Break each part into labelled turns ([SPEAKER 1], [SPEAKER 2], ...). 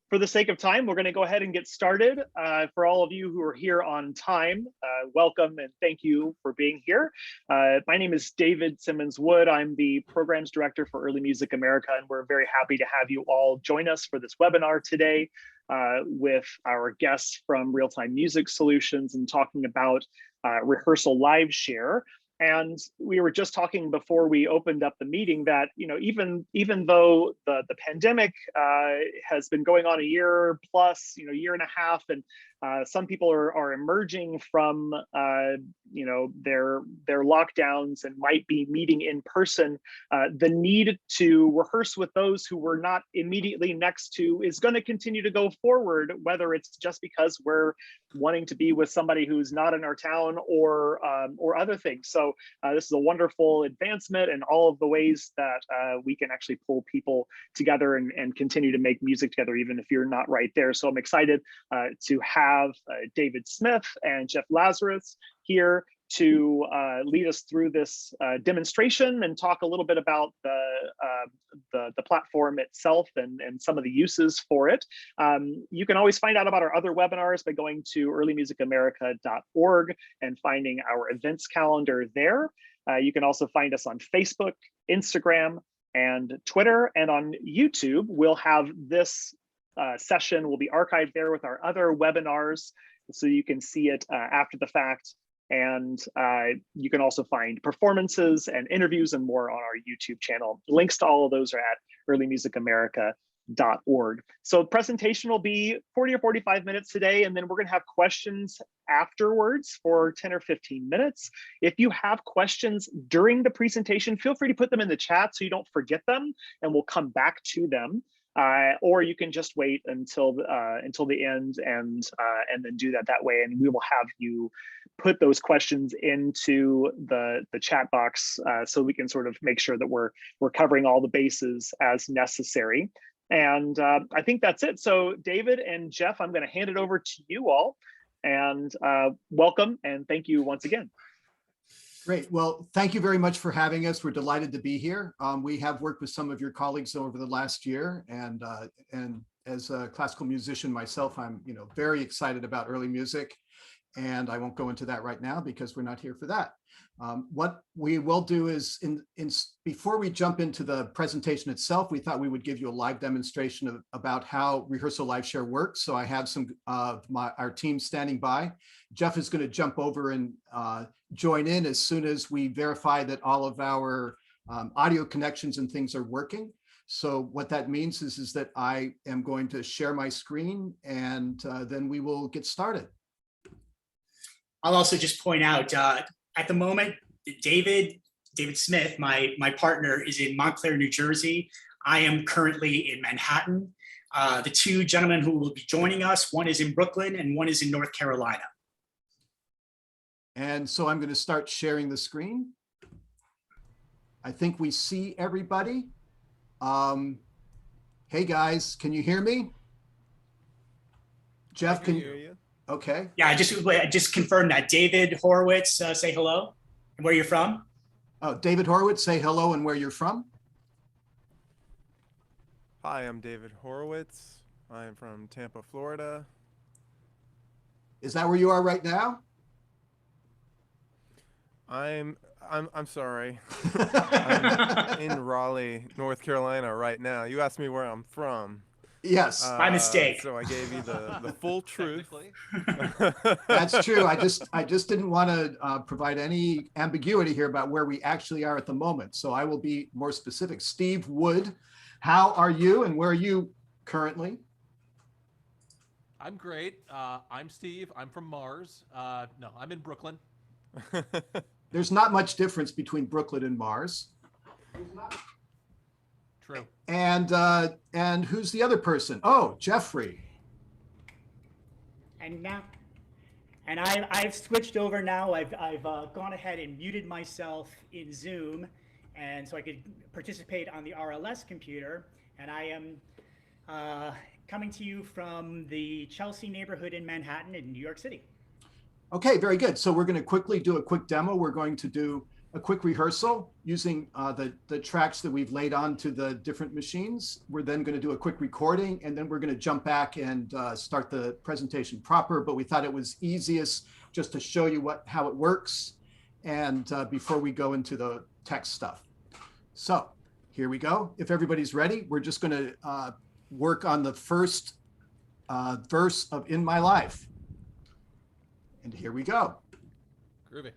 [SPEAKER 1] For the sake of time, we're going to go ahead and get started. For all of you who are here on time, welcome and thank you for being here. My name is David Simmons Wood. I'm the Programs Director for Early Music America, and we're very happy to have you all join us for this webinar today with our guests from Realtime Music Solutions and talking about Rehearsal Live Share. And we were just talking before we opened up the meeting that, even though the pandemic has been going on a year plus, year and a half, and some people are emerging from, their lockdowns and might be meeting in person, the need to rehearse with those who we're not immediately next to is going to continue to go forward, whether it's just because we're wanting to be with somebody who's not in our town or other things. So this is a wonderful advancement in all of the ways that we can actually pull people together and continue to make music together, even if you're not right there. So I'm excited to have David Smith and Jeff Lazarus here to lead us through this demonstration and talk a little bit about the platform itself and some of the uses for it. You can always find out about our other webinars by going to earlymusic.america.org and finding our events calendar there. You can also find us on Facebook, Instagram, and Twitter, and on YouTube. We'll have this session will be archived there with our other webinars, so you can see it after the fact. And you can also find performances and interviews and more on our YouTube channel. Links to all of those are at earlymusic.america.org. So the presentation will be 40 or 45 minutes today, and then we're going to have questions afterwards for 10 or 15 minutes. If you have questions during the presentation, feel free to put them in the chat so you don't forget them, and we'll come back to them. Or you can just wait until the end and then do that way, and we will have you put those questions into the chat box so we can sort of make sure that we're covering all the bases as necessary. And I think that's it. So David and Jeff, I'm going to hand it over to you all, and welcome and thank you once again.
[SPEAKER 2] Great. Well, thank you very much for having us. We're delighted to be here. We have worked with some of your colleagues over the last year, and as a classical musician myself, I'm very excited about early music, and I won't go into that right now because we're not here for that. What we will do is, before we jump into the presentation itself, we thought we would give you a live demonstration about how Rehearsal Live Share works. So I have some of our team standing by. Jeff is going to jump over and join in as soon as we verify that all of our audio connections and things are working. So what that means is that I am going to share my screen, and then we will get started.
[SPEAKER 3] I'll also just point out, at the moment, David Smith, my partner, is in Montclair, New Jersey. I am currently in Manhattan. The two gentlemen who will be joining us, one is in Brooklyn and one is in North Carolina.
[SPEAKER 2] And so I'm going to start sharing the screen. I think we see everybody. Hey guys, can you hear me? Jeff, can you hear you? Okay.
[SPEAKER 3] Yeah, I just confirmed that. David Horowitz, say hello and where you're from.
[SPEAKER 2] Oh, David Horowitz, say hello and where you're from.
[SPEAKER 4] Hi, I'm David Horowitz. I am from Tampa, Florida.
[SPEAKER 2] Is that where you are right now?
[SPEAKER 4] I'm sorry. I'm in Raleigh, North Carolina right now. You asked me where I'm from.
[SPEAKER 2] Yes.
[SPEAKER 3] My mistake.
[SPEAKER 4] So I gave you the full truth.
[SPEAKER 2] That's true. I just didn't want to provide any ambiguity here about where we actually are at the moment. So I will be more specific. Steve Wood, how are you and where are you currently?
[SPEAKER 5] I'm great. I'm Steve. I'm from Mars. No, I'm in Brooklyn.
[SPEAKER 2] There's not much difference between Brooklyn and Mars.
[SPEAKER 5] True.
[SPEAKER 2] And who's the other person? Oh, Jeffrey.
[SPEAKER 6] And I've switched over now. I've gone ahead and muted myself in Zoom, and so I could participate on the RLS computer. And I am coming to you from the Chelsea neighborhood in Manhattan in New York City.
[SPEAKER 2] Okay, very good. So we're going to quickly do a quick demo. We're going to do a quick rehearsal using the tracks that we've laid onto the different machines. We're then going to do a quick recording, and then we're going to jump back and start the presentation proper. But we thought it was easiest just to show you how it works, and before we go into the text stuff. So here we go. If everybody's ready, we're just going to work on the first verse of In My Life. And here we go.
[SPEAKER 5] Groovy.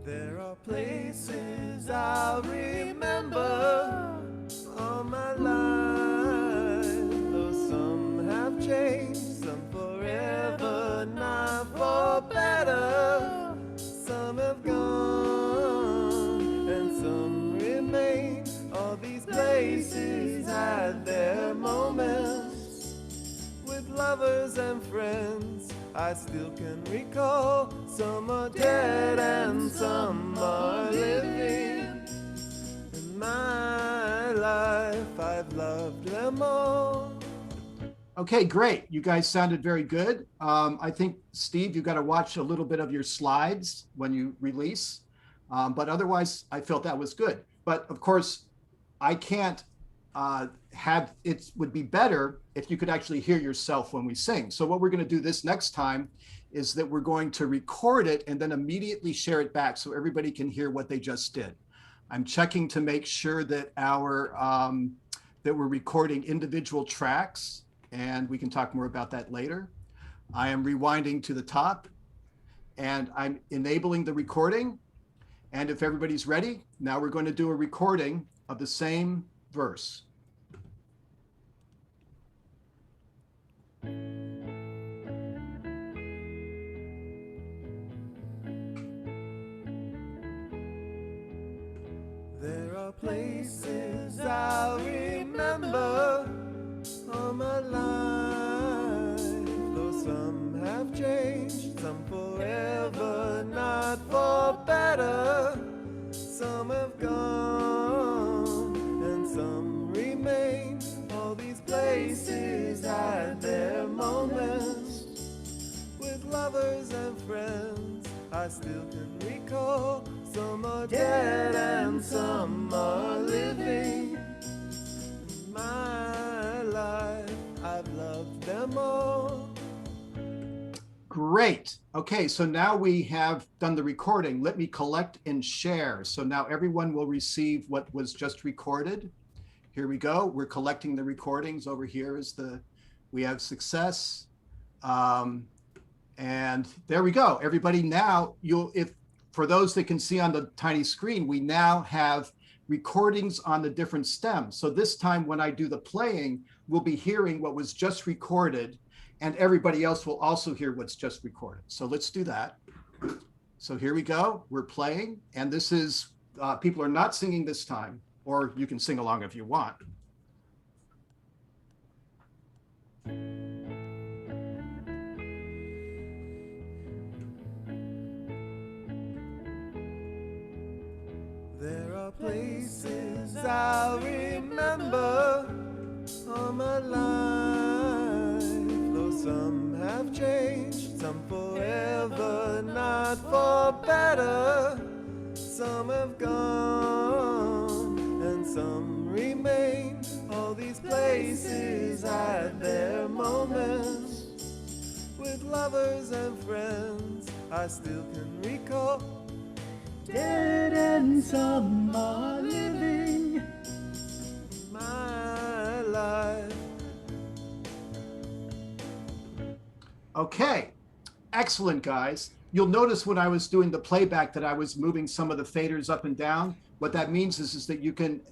[SPEAKER 4] There are places I'll remember all my life, though some have changed, some forever, not for better. Some have gone and some remain. All these places had their moments with lovers and friends. I still can recall. Some are dead and some are living. In my life, I've loved them all.
[SPEAKER 2] Okay, great. You guys sounded very good. I think, Steve, you got to watch a little bit of your slides when you release. But otherwise, I felt that was good. But of course, I can't it would be better if you could actually hear yourself when we sing. So what we're going to do this next time is that we're going to record it and then immediately share it back so everybody can hear what they just did. I'm checking to make sure that that we're recording individual tracks, and we can talk more about that later. I am rewinding to the top, and I'm enabling the recording. And if everybody's ready, now we're going to do a recording of the same verse.
[SPEAKER 4] There are places I'll remember all my life, though some have changed, some forever, not for better. Some have gone and some remain. All these places had their moments with lovers and friends. I still can recall. Some are dead and some are living. In my life, I've loved them all.
[SPEAKER 2] Great. Okay, so now we have done the recording. Let me collect and share. So now everyone will receive what was just recorded. Here we go. We're collecting the recordings. Over here is we have success. And there we go. Everybody now, for those that can see on the tiny screen, we now have recordings on the different stems. So this time when I do the playing, we'll be hearing what was just recorded, and everybody else will also hear what's just recorded. So let's do that. So here we go. We're playing, and this is, people are not singing this time, or you can sing along if you want.
[SPEAKER 4] There are places I'll remember all my life, though some have changed, some forever, not for better. Some have gone and some remain. All these places had their moments with lovers and friends. I still can recall. Dead and some are living. My life.
[SPEAKER 2] Okay, excellent, guys. You'll notice when I was doing the playback that I was moving some of the faders up and down. What that means is that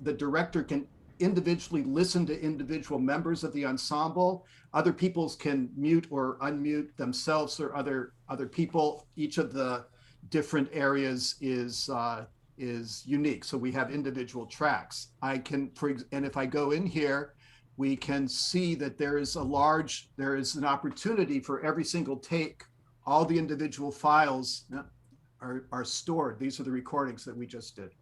[SPEAKER 2] the director can individually listen to individual members of the ensemble. Other peoples can mute or unmute themselves or other people. Each of the different areas is unique. So we have individual tracks. And if I go in here, we can see that there is an opportunity for every single take. All the individual files are stored. These are the recordings that we just did.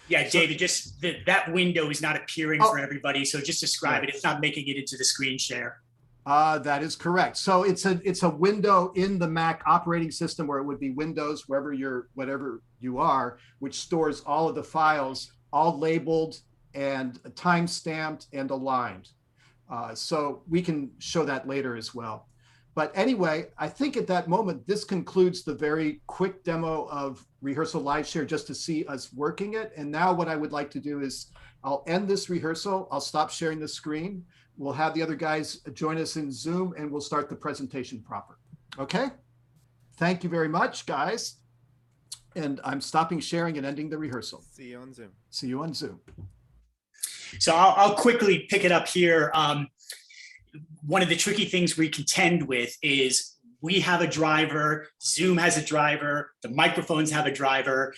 [SPEAKER 3] Yeah, David, just that window is not appearing for everybody. So just describe it. It's not making it into the screen share.
[SPEAKER 2] That is correct. So it's a window in the Mac operating system, where it would be Windows, whatever you are, which stores all of the files, all labeled and time stamped and aligned. So we can show that later as well. But anyway, I think at that moment, this concludes the very quick demo of Rehearsal Live Share, just to see us working it. And now what I would like to do is I'll end this rehearsal. I'll stop sharing the screen. We'll have the other guys join us in Zoom, and we'll start the presentation proper. Okay? Thank you very much, guys. And I'm stopping sharing and ending the rehearsal.
[SPEAKER 4] See you on Zoom.
[SPEAKER 2] See you on Zoom.
[SPEAKER 3] So I'll quickly pick it up here. One of the tricky things we contend with is we have a driver, Zoom has a driver, the microphones have a driver.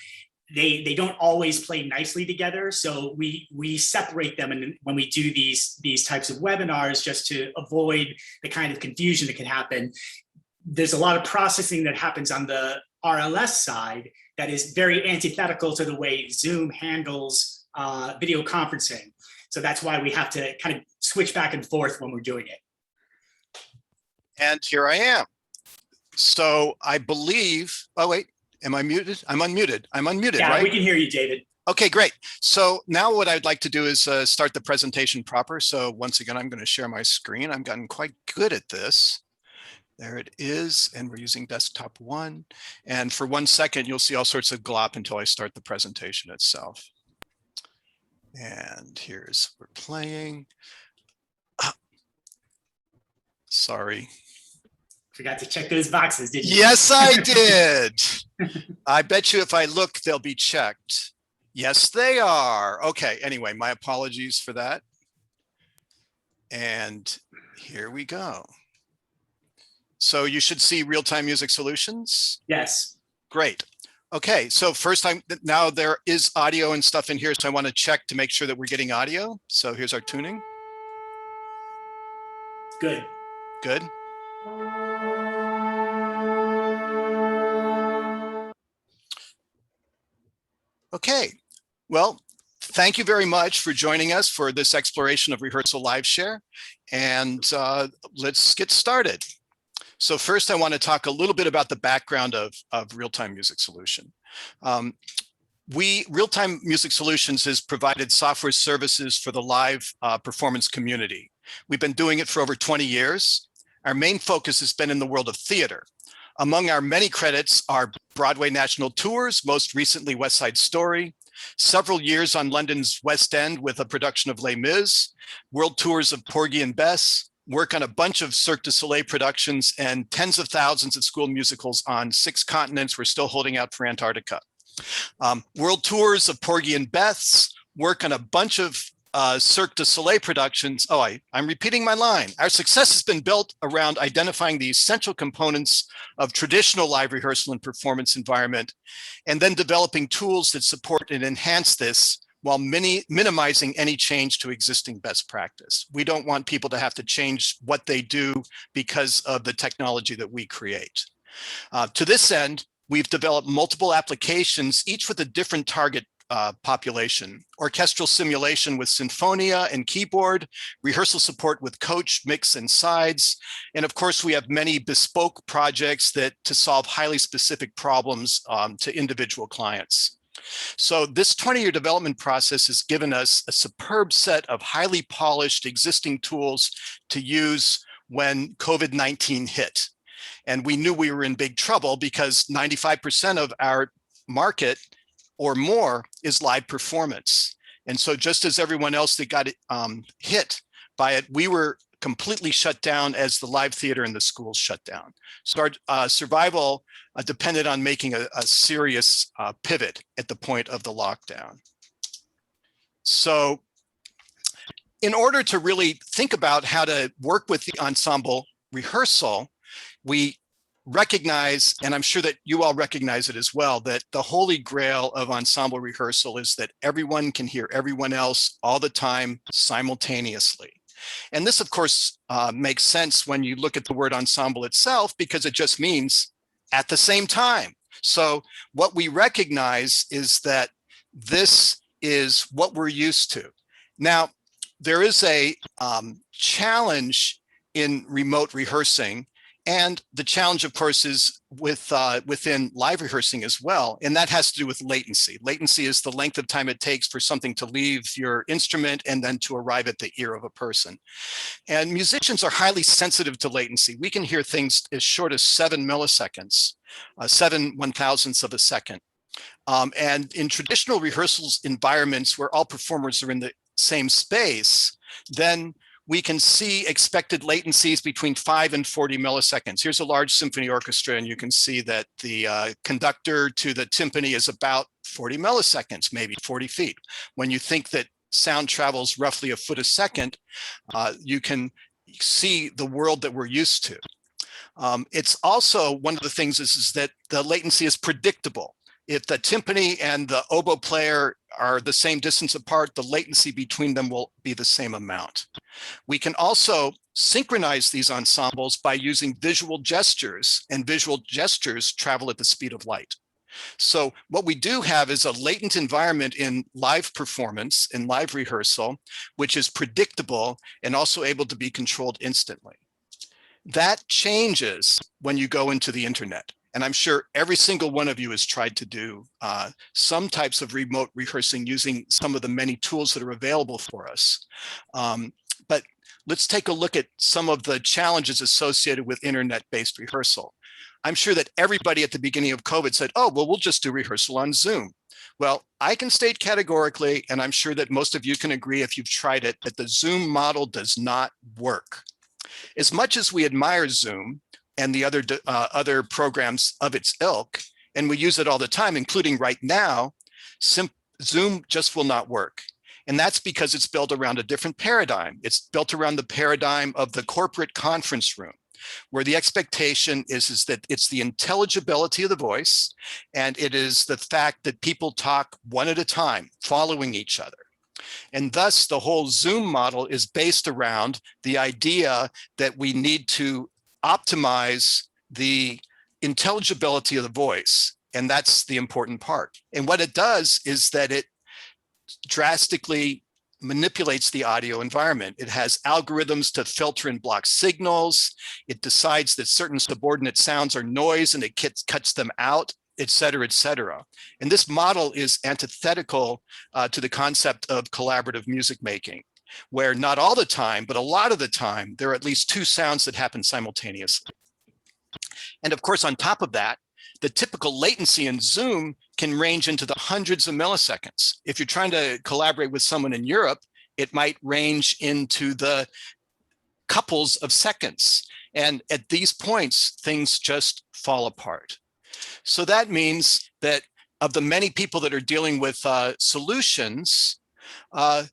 [SPEAKER 3] They don't always play nicely together. So we separate them when we do these types of webinars, just to avoid the kind of confusion that can happen. There's a lot of processing that happens on the RLS side that is very antithetical to the way Zoom handles video conferencing. So that's why we have to kind of switch back and forth when we're doing it.
[SPEAKER 7] And here I am. So I believe, oh wait, am I muted? I'm unmuted. I'm unmuted,
[SPEAKER 3] Yeah,
[SPEAKER 7] right?
[SPEAKER 3] we can hear you, David.
[SPEAKER 7] Okay, great. So now what I'd like to do is start the presentation proper. So once again, I'm going to share my screen. I've gotten quite good at this. There it is. And we're using desktop 1. And for 1 second, you'll see all sorts of glop until I start the presentation itself. And here's, we're playing. Sorry.
[SPEAKER 3] Forgot to check those boxes, didn't you?
[SPEAKER 7] Yes, I did. I bet you if I look, they'll be checked. Yes, they are. Okay, anyway, my apologies for that. And here we go. So you should see Real-Time Music Solutions.
[SPEAKER 3] Yes.
[SPEAKER 7] Great. Okay, so first time, now there is audio and stuff in here, so I want to check to make sure that we're getting audio. So here's our tuning.
[SPEAKER 3] Good.
[SPEAKER 7] Good. Okay, well, thank you very much for joining us for this exploration of Rehearsal Live Share, and let's get started. So first I want to talk a little bit about the background of Real-Time Music Solution. Real-Time Music Solutions has provided software services for the live performance community. We've been doing it for over 20 years. Our main focus has been in the world of theater. Among our many credits are Broadway national tours, most recently West Side Story, several years on London's West End with a production of Les Mis, world tours of Porgy and Bess, work on a bunch of Cirque du Soleil productions, and tens of thousands of school musicals on 6 continents. We're still holding out for Antarctica. World tours of Porgy and Bess, work on a bunch of Cirque du Soleil productions. Oh, I'm repeating my line. Our success has been built around identifying the essential components of traditional live rehearsal and performance environment, and then developing tools that support and enhance this while minimizing any change to existing best practice. We don't want people to have to change what they do because of the technology that we create. To this end, we've developed multiple applications, each with a different target population: orchestral simulation with Sinfonia and keyboard, rehearsal support with coach, mix, and sides. And of course, we have many bespoke projects to solve highly specific problems to individual clients. So this 20-year development process has given us a superb set of highly polished existing tools to use when COVID-19 hit. And we knew we were in big trouble because 95% of our market or more is live performance. And so just as everyone else that got hit by it, we were completely shut down as the live theater and the schools shut down. So our survival depended on making a serious pivot at the point of the lockdown. So in order to really think about how to work with the ensemble rehearsal, we recognize, and I'm sure that you all recognize it as well, that the holy grail of ensemble rehearsal is that everyone can hear everyone else all the time simultaneously. And this, of course, makes sense when you look at the word ensemble itself, because it just means at the same time. So what we recognize is that this is what we're used to. Now, there is a challenge in remote rehearsing, and the challenge, of course, is within live rehearsing as well, and that has to do with latency. Latency is the length of time it takes for something to leave your instrument and then to arrive at the ear of a person. And musicians are highly sensitive to latency. We can hear things as short as 7 milliseconds, 7/1000ths of a second. And in traditional rehearsals environments where all performers are in the same space, then we can see expected latencies between 5 and 40 milliseconds. Here's a large symphony orchestra, and you can see that the conductor to the timpani is about 40 milliseconds, maybe 40 feet. When you think that sound travels roughly a foot a second, you can see the world that we're used to. It's also one of the things is that the latency is predictable. If the timpani and the oboe player are the same distance apart, the latency between them will be the same amount. We can also synchronize these ensembles by using visual gestures, and visual gestures travel at the speed of light. So what we do have is a latent environment in live performance, in live rehearsal, which is predictable and also able to be controlled instantly. That changes when you go into the internet. And I'm sure every single one of you has tried to do some types of remote rehearsing using some of the many tools that are available for us. But let's take a look at some of the challenges associated with internet-based rehearsal. I'm sure that everybody at the beginning of COVID said, oh, well, we'll just do rehearsal on Zoom. Well, I can state categorically, and I'm sure that most of you can agree if you've tried it, that the Zoom model does not work. As much as we admire Zoom and the other programs of its ilk, and we use it all the time, including right now, Zoom just will not work. And that's because it's built around a different paradigm. It's built around the paradigm of the corporate conference room, where the expectation is that it's the intelligibility of the voice, and it is the fact that people talk one at a time, following each other. And thus the whole Zoom model is based around the idea that we need to optimize the intelligibility of the voice. And that's the important part. And what it does is that it drastically manipulates the audio environment. It has algorithms to filter and block signals. It decides that certain subordinate sounds are noise and it cuts them out, et cetera, et cetera. And this model is antithetical to the concept of collaborative music making, where not all the time, but a lot of the time, there are at least two sounds that happen simultaneously. And of course, on top of that, the typical latency in Zoom can range into the hundreds of milliseconds. If you're trying to collaborate with someone in Europe, it might range into the couples of seconds. And at these points, things just fall apart. So that means that of the many people that are dealing with solutions, the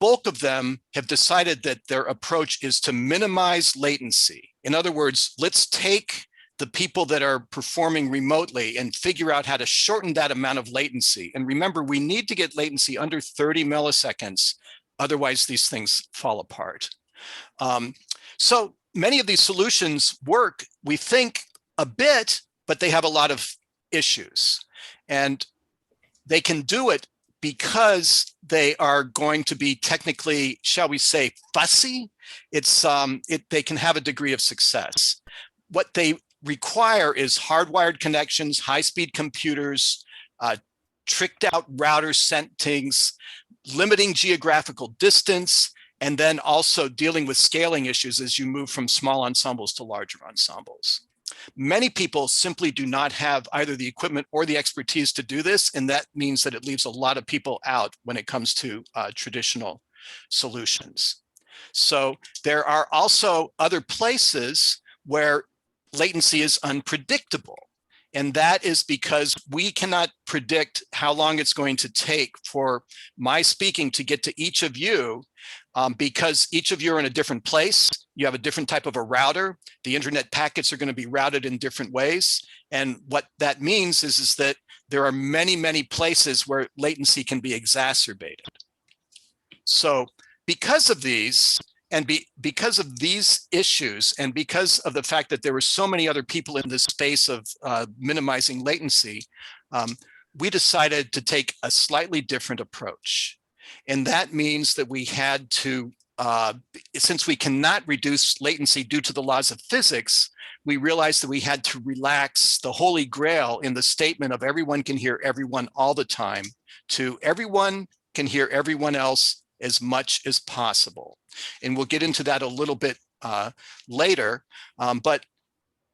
[SPEAKER 7] bulk of them have decided that their approach is to minimize latency. In other words, let's take the people that are performing remotely and figure out how to shorten that amount of latency. And remember, we need to get latency under 30 milliseconds. Otherwise, these things fall apart. So many of these solutions work, we think, a bit, but they have a lot of issues. And they can do it because they are going to be technically, shall we say, fussy. They can have a degree of success. What they require is hardwired connections, high-speed computers, tricked out router settings, limiting geographical distance, and then also dealing with scaling issues as you move from small ensembles to larger ensembles. Many people simply do not have either the equipment or the expertise to do this, and that means that it leaves a lot of people out when it comes to traditional solutions. So there are also other places where latency is unpredictable. And that is because we cannot predict how long it's going to take for my speaking to get to each of you, because each of you are in a different place. You have a different type of a router. The internet packets are going to be routed in different ways. And what that means is that there are many, many places where latency can be exacerbated. So because of these, and because of these issues, and because of the fact that there were so many other people in this space of minimizing latency, we decided to take a slightly different approach. And that means that we had to, since we cannot reduce latency due to the laws of physics, we realized that we had to relax the holy grail in the statement of everyone can hear everyone all the time to everyone can hear everyone else as much as possible. And we'll get into that a little bit later. But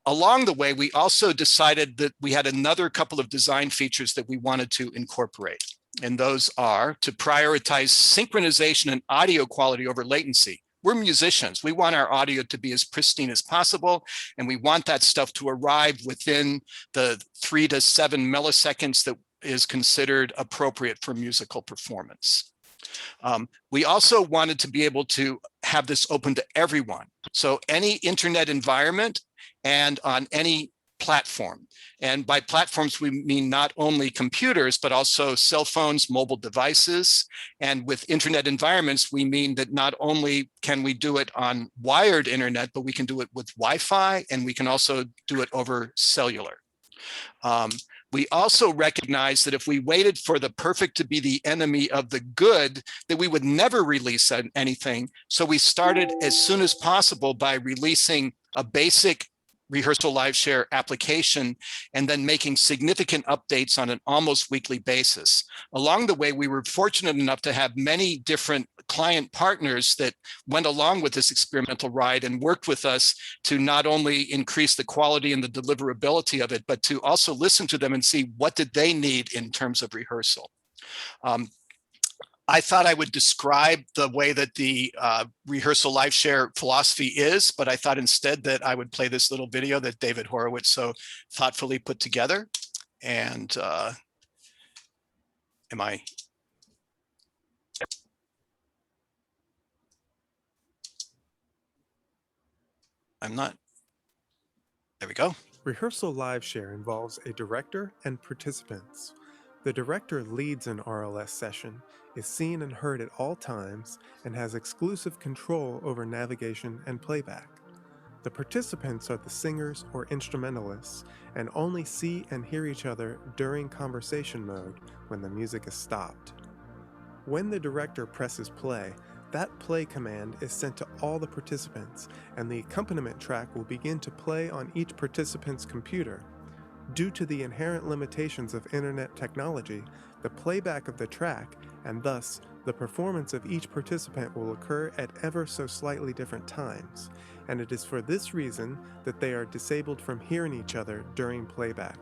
[SPEAKER 7] along the way, we also decided that we had another couple of design features that we wanted to incorporate. And those are to prioritize synchronization and audio quality over latency. We're musicians. We want our audio to be as pristine as possible, and we want that stuff to arrive within the 3 to 7 milliseconds that is considered appropriate for musical performance. We also wanted to be able to have this open to everyone. So any internet environment and on any platform. And by platforms, we mean not only computers, but also cell phones, mobile devices. And with internet environments, we mean that not only can we do it on wired internet, but we can do it with Wi-Fi, and we can also do it over cellular. We also recognize that if we waited for the perfect to be the enemy of the good, that we would never release anything. So we started as soon as possible by releasing a basic Rehearsal Live Share application and then making significant updates on an almost weekly basis. Along the way, we were fortunate enough to have many different client partners that went along with this experimental ride and worked with us to not only increase the quality and the deliverability of it, but to also listen to them and see what did they need in terms of rehearsal. I thought I would describe the way that the Rehearsal Live Share philosophy is, but I thought instead that I would play this little video that David Horowitz so thoughtfully put together. And I'm not, there we go.
[SPEAKER 4] Rehearsal Live Share involves a director and participants. The director leads an RLS session, is seen and heard at all times, and has exclusive control over navigation and playback. The participants are the singers or instrumentalists and only see and hear each other during conversation mode when the music is stopped. When the director presses play, that play command is sent to all the participants, and the accompaniment track will begin to play on each participant's computer. Due to the inherent limitations of internet technology, the playback of the track, and thus the performance of each participant, will occur at ever so slightly different times, and it is for this reason that they are disabled from hearing each other during playback.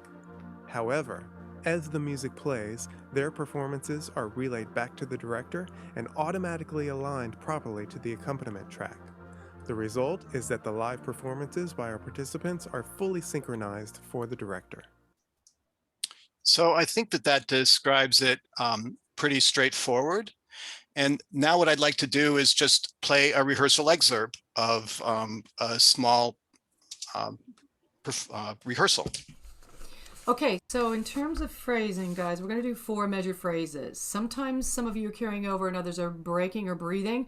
[SPEAKER 4] However, as the music plays, their performances are relayed back to the director and automatically aligned properly to the accompaniment track. The result is that the live performances by our participants are fully synchronized for the director.
[SPEAKER 7] So I think that that describes it pretty straightforward. And now what I'd like to do is just play a rehearsal excerpt of a small rehearsal.
[SPEAKER 8] Okay, so in terms of phrasing, guys, we're going to do 4 measure phrases. Sometimes some of you are carrying over and others are breaking or breathing.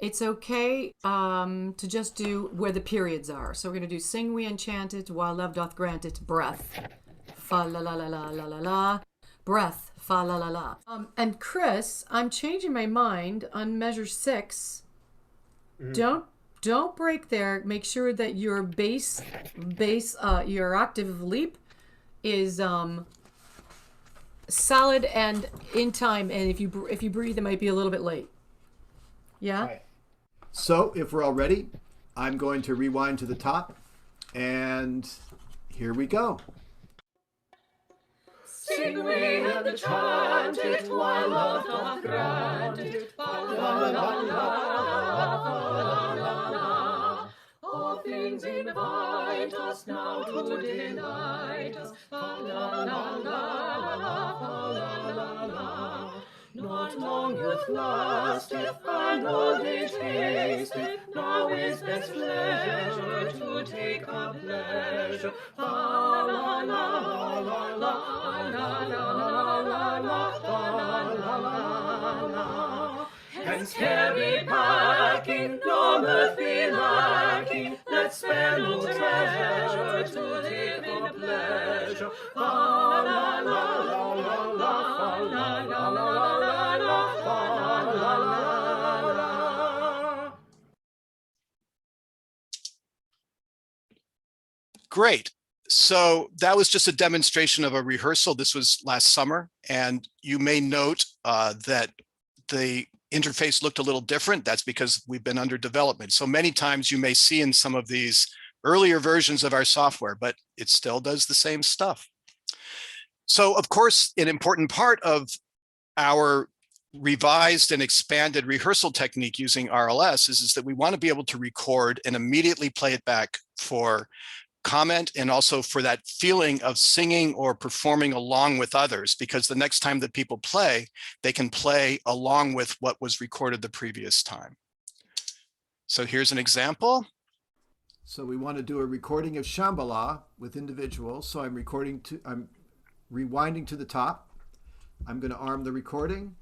[SPEAKER 8] It's okay to just do where the periods are. So we're going to do sing we enchant it, while love doth grant it, breath. Fa la la la la la la la. Breath. Fa la la la. And Chris, I'm changing my mind on measure 6. Don't break there. Make sure that your bass, your octave leap is solid and in time. And if you breathe, it might be a little bit late. Yeah.
[SPEAKER 2] Right. So if we're all ready, I'm going to rewind to the top, and here we go.
[SPEAKER 9] Sing we and enchant it, while love doth grant it. La la la la la la. All things invite us now to delight us. La la la la la la. Not long youth lasteth, and old age hasteth. Now is best leisure to take a pleasure. La la la la la la la la la la la. Hence carry packing, no mirth be lacking. Let's spare no treasure to live in pleasure. La la la la la.
[SPEAKER 7] Great. So that was just a demonstration of a rehearsal. This was last summer, and you may note that the interface looked a little different. That's because we've been under development. So many times you may see in some of these earlier versions of our software, but it still does the same stuff. So of course, an important part of our revised and expanded rehearsal technique using RLS is that we want to be able to record and immediately play it back for comment, and also for that feeling of singing or performing along with others, because the next time that people play, they can play along with what was recorded the previous time. So here's an example.
[SPEAKER 2] So we want to do a recording of Shambhala with individuals. So I'm rewinding to the top. I'm going to arm the recording,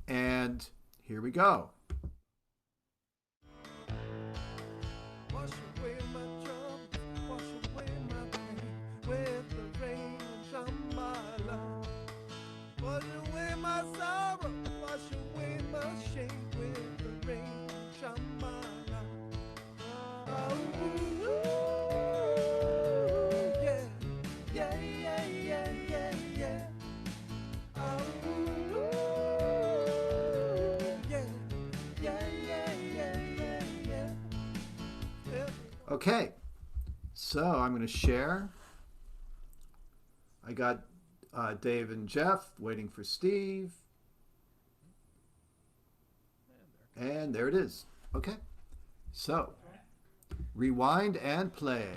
[SPEAKER 2] and here we go. Okay, so I'm going to share. I got Dave and Jeff waiting for Steve. And there it is. Okay, so rewind and play.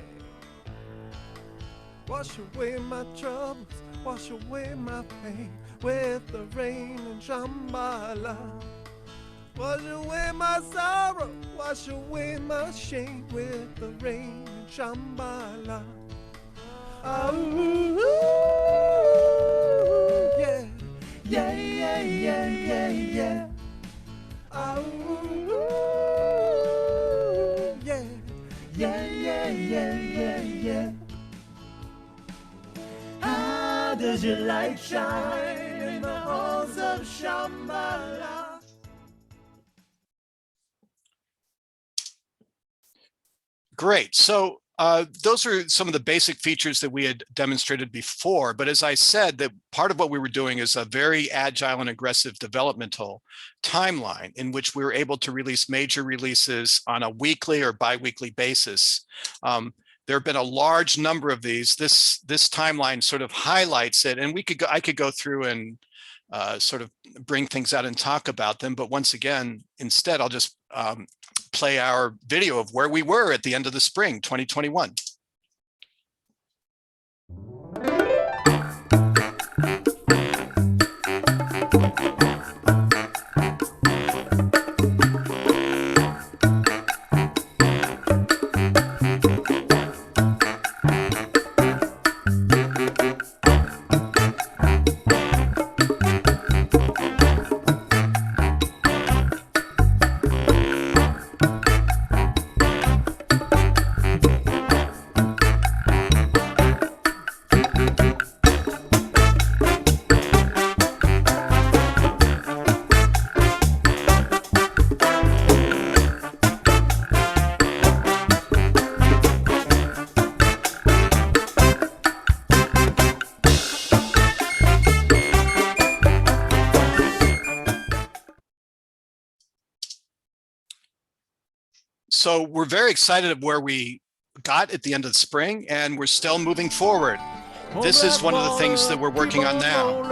[SPEAKER 10] Wash away my troubles, wash away my pain with the rain and Shambhala. Wash away my sorrow, wash away my shame with the rain and Shambhala. Oh, yeah, yeah, yeah, yeah, yeah, yeah. Oh, yeah, yeah, yeah, yeah, yeah, yeah. How does your light shine in the halls of Shambhala?
[SPEAKER 7] Great. So those are some of the basic features that we had demonstrated before. But as I said, that part of what we were doing is a very agile and aggressive developmental timeline in which we were able to release major releases on a weekly or bi-weekly basis. There have been a large number of these. This timeline sort of highlights it, and I could go through and sort of bring things out and talk about them. But once again, instead, I'll just play our video of where we were at the end of the spring, 2021. So we're very excited of where we got at the end of the spring, and we're still moving forward. This is one of the things that we're working on now.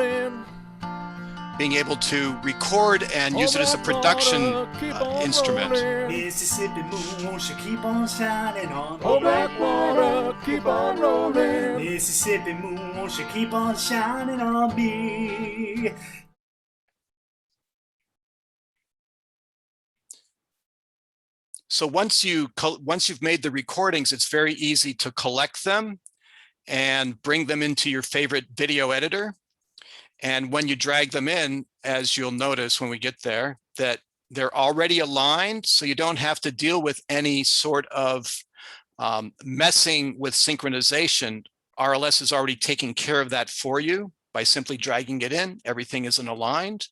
[SPEAKER 7] Being able to record and use it as a production instrument.
[SPEAKER 3] Mississippi moon, won't you keep on shining on me?
[SPEAKER 10] Oh, black water, keep on rolling.
[SPEAKER 3] Mississippi moon, won't you keep on shining on me?
[SPEAKER 7] So once you've made the recordings, it's very easy to collect them and bring them into your favorite video editor. And when you drag them in, as you'll notice when we get there, that they're already aligned, so you don't have to deal with any sort of messing with synchronization. RLS is already taking care of that for you by simply dragging it in. Everything isn't aligned.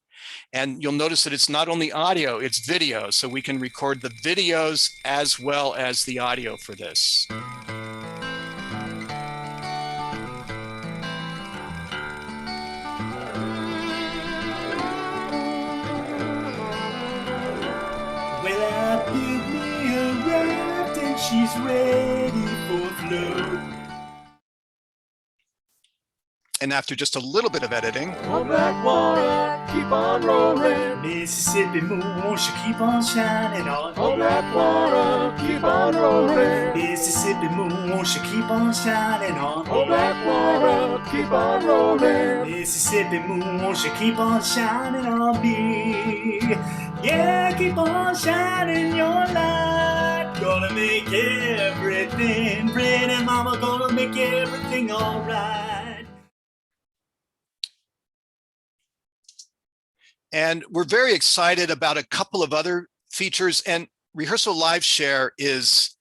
[SPEAKER 7] And you'll notice that it's not only audio, it's video. So we can record the videos as well as the audio for this.
[SPEAKER 3] she's ready for flow.
[SPEAKER 7] And after just a little bit of editing,
[SPEAKER 9] Oh, black water, keep on rolling.
[SPEAKER 3] Mississippi moon, won't you keep on shining on?
[SPEAKER 9] Oh, black water, keep on rolling.
[SPEAKER 3] Mississippi moon, won't you keep on shining on?
[SPEAKER 9] Oh, black water, keep on rolling.
[SPEAKER 3] Mississippi moon, won't you keep on shining on me? Yeah, keep on shining your light. Gonna make everything pretty, mama, gonna make everything alright.
[SPEAKER 7] and we're very excited about a couple of other features. And Rehearsal Live Share is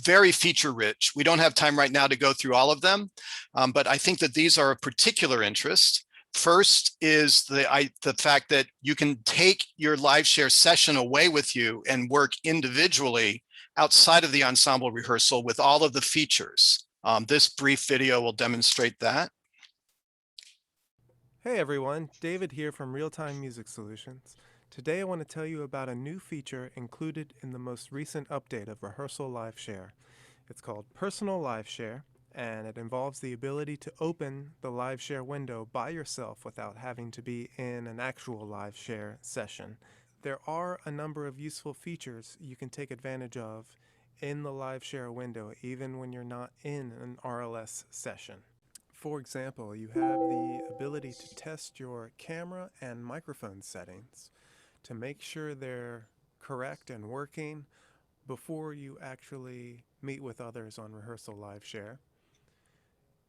[SPEAKER 7] very feature rich. We don't have time right now to go through all of them, but I think that these are of particular interest. First is the fact that you can take your live share session away with you and work individually outside of the ensemble rehearsal with all of the features. This brief video will demonstrate that.
[SPEAKER 4] Hey everyone, David here from Realtime Music Solutions. Today I want to tell you about a new feature included in the most recent update of Rehearsal Live Share. It's called Personal Live Share, and it involves the ability to open the live share window by yourself without having to be in an actual live share session. There are a number of useful features you can take advantage of in the live share window even when you're not in an RLS session. For example, you have the ability to test your camera and microphone settings to make sure they're correct and working before you actually meet with others on Rehearsal Live Share.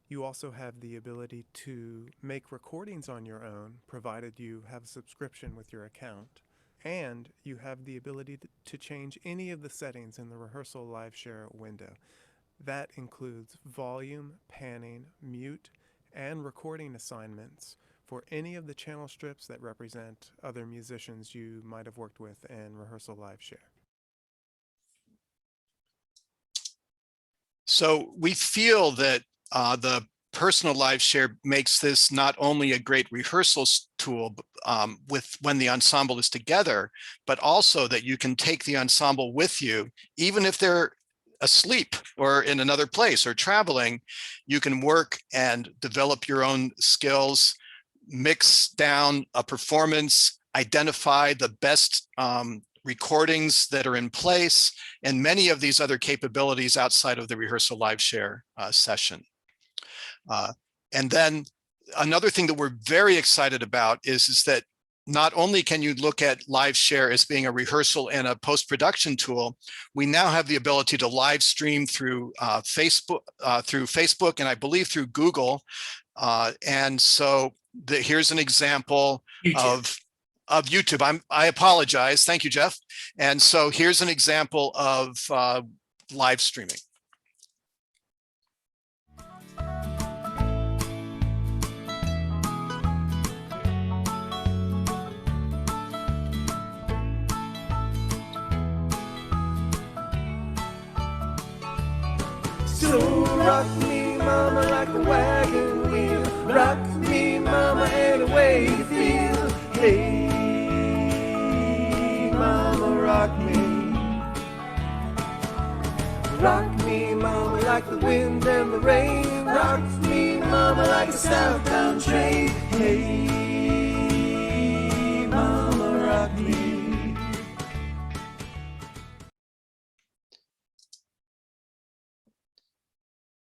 [SPEAKER 4] You also have the ability to make recordings on your own, provided you have a subscription with your account. And you have the ability to change any of the settings in the Rehearsal Live Share window. That includes volume, panning, mute, and recording assignments for any of the channel strips that represent other musicians you might have worked with in Rehearsal Live Share.
[SPEAKER 7] So we feel that the Personal Live Share makes this not only a great rehearsal tool with when the ensemble is together, but also that you can take the ensemble with you, even if they're asleep or in another place or traveling. You can work and develop your own skills, mix down a performance, identify the best recordings that are in place, and many of these other capabilities outside of the Rehearsal Live Share session. And then another thing that we're very excited about is that not only can you look at Live Share as being a rehearsal and a post-production tool, we now have the ability to live stream through Facebook and I believe through Google. And so here's an example of YouTube. I apologize. Thank you, Jeff. And so here's an example of live streaming.
[SPEAKER 10] So rock me, mama, like a wagon wheel. Rock me, mama, any way you feel. Hey, mama, rock me. Rock me, mama, like the wind and the rain. Rock me, mama, like a southbound train. Hey, mama, rock me.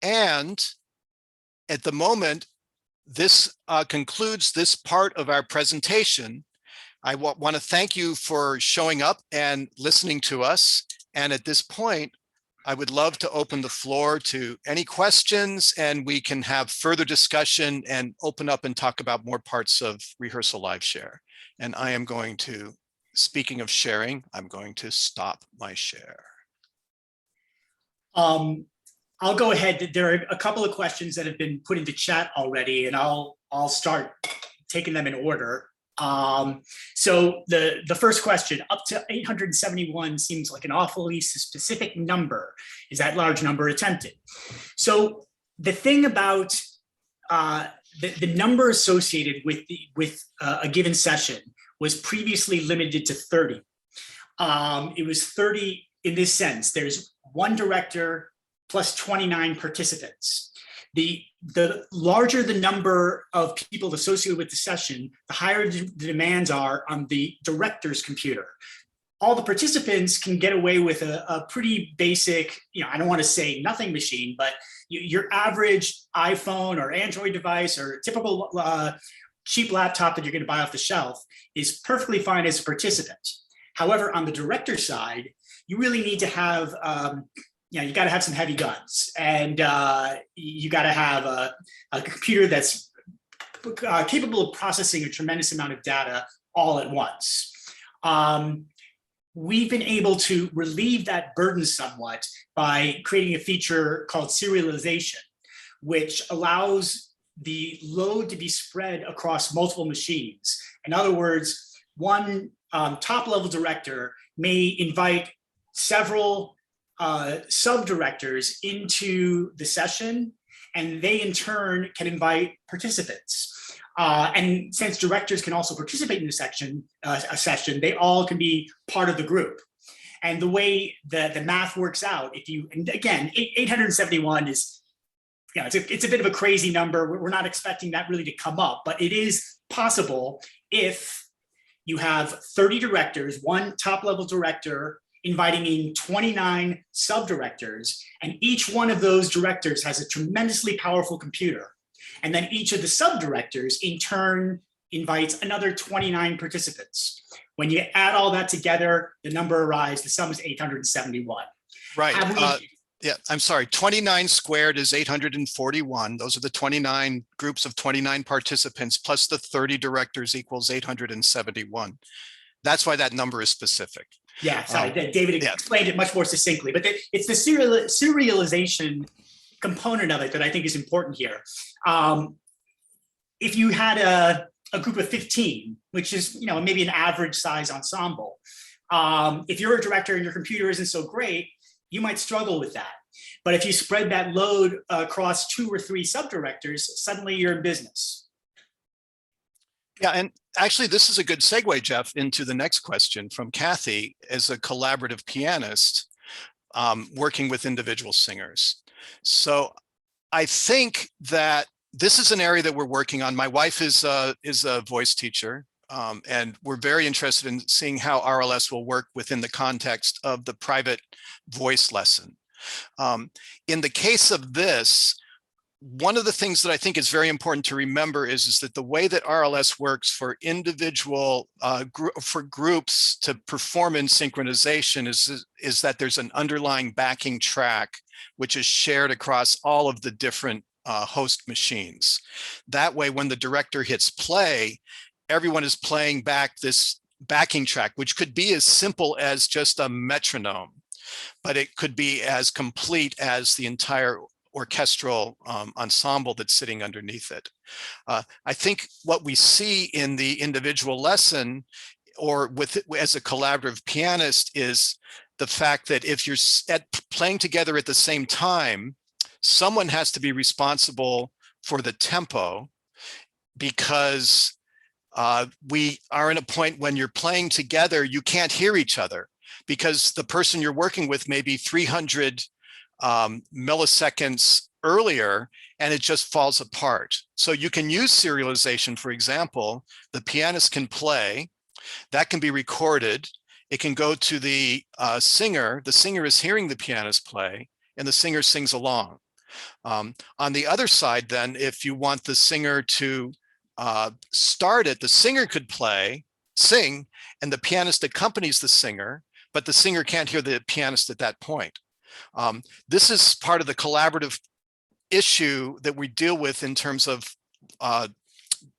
[SPEAKER 7] And at the moment, this concludes this part of our presentation. I want to thank you for showing up and listening to us. And at this point, I would love to open the floor to any questions, and we can have further discussion and open up and talk about more parts of Rehearsal Live Share. And I am going to, speaking of sharing, I'm going to stop my share.
[SPEAKER 3] I'll go ahead. There are a couple of questions that have been put into chat already, and I'll start taking them in order. So the first question, up to 871 seems like an awfully specific number. Is that large number attempted? So the thing about the number associated with a given session was previously limited to 30. It was 30 in this sense. There's one director plus 29 participants. The larger the number of people associated with the session, the higher the demands are on the director's computer. All the participants can get away with a pretty basic, I don't want to say nothing machine, but your average iPhone or Android device or typical cheap laptop that you're going to buy off the shelf is perfectly fine as a participant. However, on the director side, you really need to have, you got to have some heavy guns, and you got to have a computer that's capable of processing a tremendous amount of data all at once. We've been able to relieve that burden somewhat by creating a feature called serialization, which allows the load to be spread across multiple machines. In other words, one top-level director may invite several sub-directors into the session, and they in turn can invite participants. And since directors can also participate in a session, they all can be part of the group. And the way the math works out, and again, 871 is, it's a bit of a crazy number. We're not expecting that really to come up, but it is possible if you have 30 directors, one top-level director inviting in 29 sub-directors, and each one of those directors has a tremendously powerful computer. And then each of the sub-directors in turn invites another 29 participants. When you add all that together, the number arrives, the sum is 871.
[SPEAKER 7] Right. Yeah, I'm sorry. 29 squared is 841. Those are the 29 groups of 29 participants plus the 30 directors equals 871. That's why that number is specific.
[SPEAKER 3] Yeah, sorry, David explained it much more succinctly, but it's the serialization component of it that I think is important here. If you had a group of 15, which is maybe an average size ensemble, if you're a director and your computer isn't so great, you might struggle with that. But if you spread that load across 2 or 3 sub-directors, suddenly you're in business.
[SPEAKER 7] Yeah, and actually this is a good segue, Jeff, into the next question from Kathy as a collaborative pianist working with individual singers. So I think that this is an area that we're working on. My wife is a voice teacher, and we're very interested in seeing how RLS will work within the context of the private voice lesson. In the case of this, one of the things that I think is very important to remember is that the way that RLS works for individual, for groups to perform in synchronization is that there's an underlying backing track which is shared across all of the different host machines. That way, when the director hits play, everyone is playing back this backing track, which could be as simple as just a metronome, but it could be as complete as the entire orchestral ensemble that's sitting underneath it. I think what we see in the individual lesson or as a collaborative pianist is the fact that if you're playing together at the same time, someone has to be responsible for the tempo, because we are in a point when you're playing together, you can't hear each other because the person you're working with may be 300 milliseconds earlier, and it just falls apart. So you can use serialization. For example, the pianist can play, that can be recorded. It can go to the singer. The singer is hearing the pianist play, and the singer sings along. On the other side, then, if you want the singer to start it, the singer could sing, and the pianist accompanies the singer, but the singer can't hear the pianist at that point. This is part of the collaborative issue that we deal with in terms of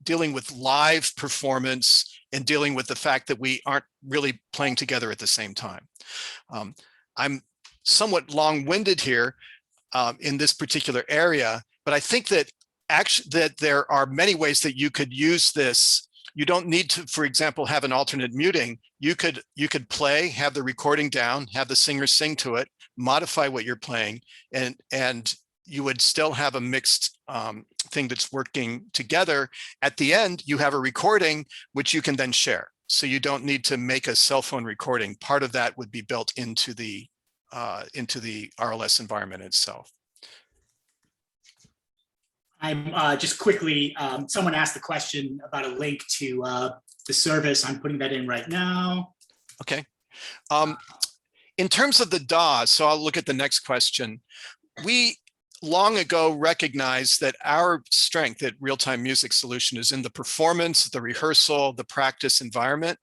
[SPEAKER 7] dealing with live performance and dealing with the fact that we aren't really playing together at the same time. I'm somewhat long-winded here in this particular area, but I think that that there are many ways that you could use this. You don't need to, for example, have an alternate muting. You could play, have the recording down, have the singer sing to it, modify what you're playing, and you would still have a mixed thing that's working together. At the end, you have a recording which you can then share. So you don't need to make a cell phone recording. Part of that would be built into the the RLS environment itself.
[SPEAKER 3] I'm just quickly, someone asked the question about a link to the service. I'm putting that in right now.
[SPEAKER 7] Okay. In terms of the DAW, so I'll look at the next question. We long ago recognized that our strength at Real-Time Music Solution is in the performance, the rehearsal, the practice environment.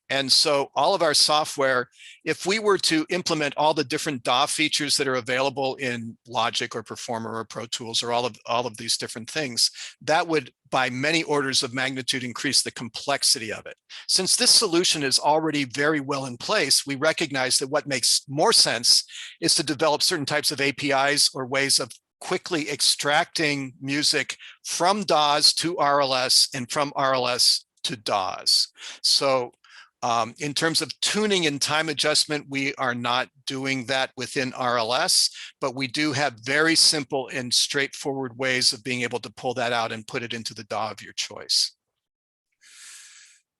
[SPEAKER 7] And so all of our software, if we were to implement all the different DAW features that are available in Logic or Performer or Pro Tools or all of these different things, that would by many orders of magnitude increase the complexity of it. Since this solution is already very well in place, we recognize that what makes more sense is to develop certain types of APIs or ways of quickly extracting music from DAWs to RLS and from RLS to DAWs. So in terms of tuning and time adjustment, we are not doing that within RLS, but we do have very simple and straightforward ways of being able to pull that out and put it into the DAW of your choice.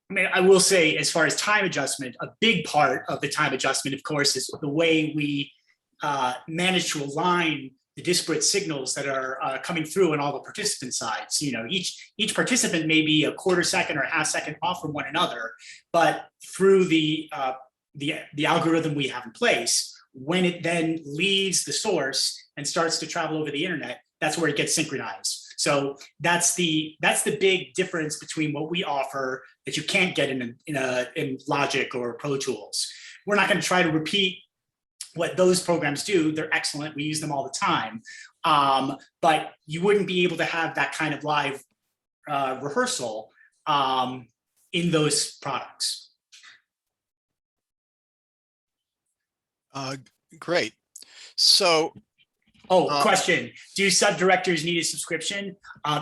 [SPEAKER 3] I mean, I will say, as far as time adjustment, a big part of the time adjustment, of course, is the way we manage to align the disparate signals that are coming through on all the participant sides. You know, each participant may be a quarter second or a half second off from one another, but through the algorithm we have in place, when it then leaves the source and starts to travel over the internet, that's where it gets synchronized. So that's the big difference between what we offer that you can't get in Logic or Pro Tools. We're not going to try to repeat what those programs do. They're excellent. We use them all the time. But you wouldn't be able to have that kind of live rehearsal in those products.
[SPEAKER 7] Great. So,
[SPEAKER 3] question. Do sub-directors need a subscription?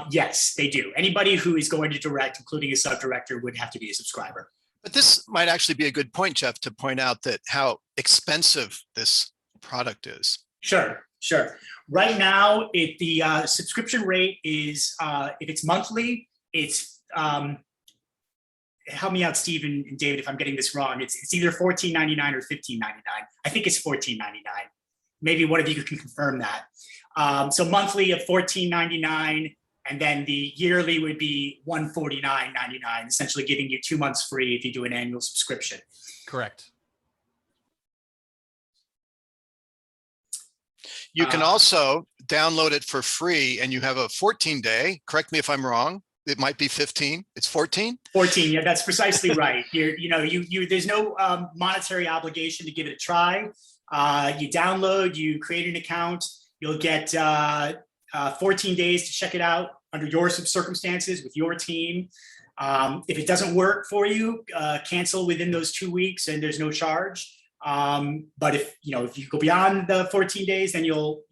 [SPEAKER 3] Yes, they do. Anybody who is going to direct, including a sub-director, would have to be a subscriber.
[SPEAKER 7] But this might actually be a good point, Jeff, to point out that how expensive this product is.
[SPEAKER 3] Sure. Right now, the subscription rate is, if it's monthly, it's, help me out, Steve and David, if I'm getting this wrong. It's either $14.99 or $15.99. I think it's $14.99. Maybe one of you can confirm that. So monthly of $14.99. And then the yearly would be $149.99, essentially giving you 2 months free if you do an annual subscription.
[SPEAKER 5] Correct.
[SPEAKER 7] You can also download it for free, and you have a 14-day. Correct me if I'm wrong. It might be 15. It's 14.
[SPEAKER 3] 14. Yeah, that's precisely right. There's no monetary obligation to give it a try. You download, you create an account, you'll get 14 days to check it out under your circumstances with your team. If it doesn't work for you, cancel within those 2 weeks and there's no charge. But if you go beyond the 14 days, then you'll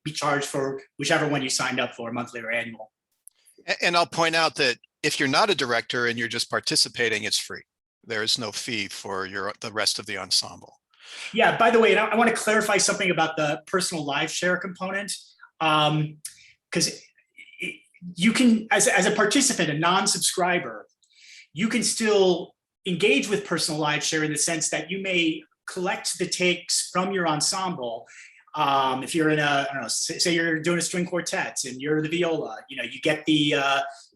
[SPEAKER 3] be charged for whichever one you signed up for, monthly or annual.
[SPEAKER 7] And I'll point out that if you're not a director and you're just participating, it's free. There is no fee for the rest of the ensemble.
[SPEAKER 3] Yeah, by the way, I want to clarify something about the personal live share component. Because you can, as a participant, a non-subscriber, you can still engage with personal live share in the sense that you may collect the takes from your ensemble. If you're in I don't know, say you're doing a string quartet and you're the viola, you get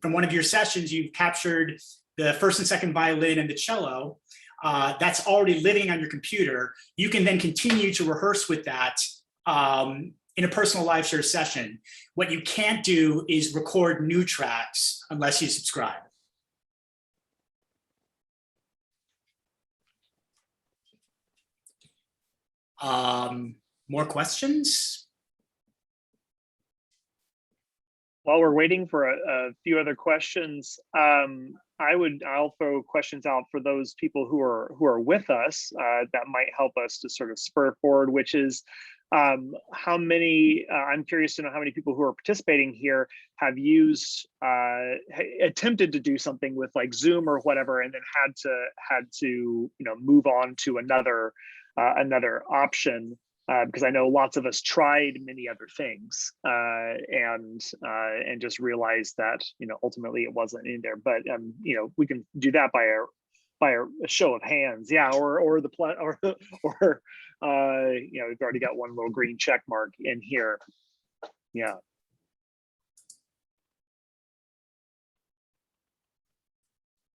[SPEAKER 3] from one of your sessions, you've captured the first and second violin and the cello. That's already living on your computer. You can then continue to rehearse with that in a personal live share session. What you can't do is record new tracks unless you subscribe. More questions?
[SPEAKER 1] While we're waiting for a few other questions, I'll throw questions out for those people who are with us that might help us to sort of spur forward, which is how many, I'm curious to know how many people who are participating here have attempted to do something with like Zoom or whatever, and then had to move on to another option. Because I know lots of us tried many other things and just realized that ultimately it wasn't in there. But we can do that by by a show of hands. Yeah, or the or you know, we've already got one little green check mark in here. Yeah.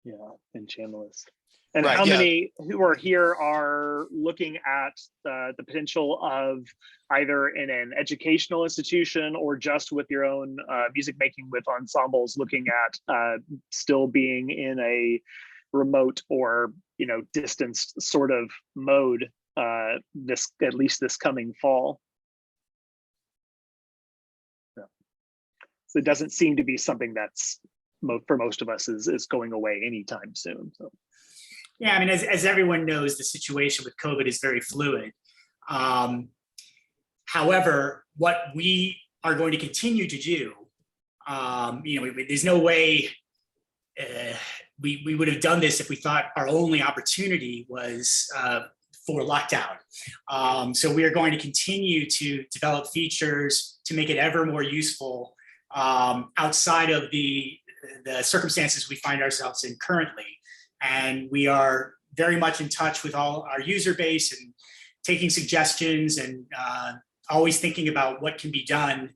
[SPEAKER 1] Yeah, enchantless. And
[SPEAKER 7] Right,
[SPEAKER 1] how
[SPEAKER 7] yeah.
[SPEAKER 1] many who are here are looking at the potential of either in an educational institution or just with your own music making with ensembles, looking at still being in a remote or, you know, distanced sort of mode this, at least this coming fall? Yeah. So it doesn't seem to be something that's for most of us is going away anytime soon. So.
[SPEAKER 3] Yeah, I mean, as everyone knows, the situation with COVID is very fluid. However, what we are going to continue to do, you know, there's no way we would have done this if we thought our only opportunity was for lockdown. So we are going to continue to develop features to make it ever more useful outside of the circumstances we find ourselves in currently. And we are very much in touch with all our user base and taking suggestions and always thinking about what can be done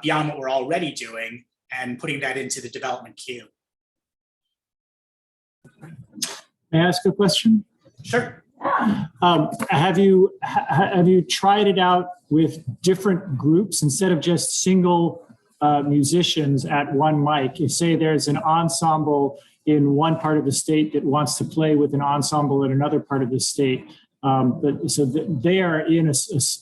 [SPEAKER 3] beyond what we're already doing and putting that into the development queue.
[SPEAKER 11] May I ask a question?
[SPEAKER 3] Sure.
[SPEAKER 11] Have you tried it out with different groups instead of just single musicians at one mic? You say there's an ensemble in one part of the state that wants to play with an ensemble in another part of the state. So they are in a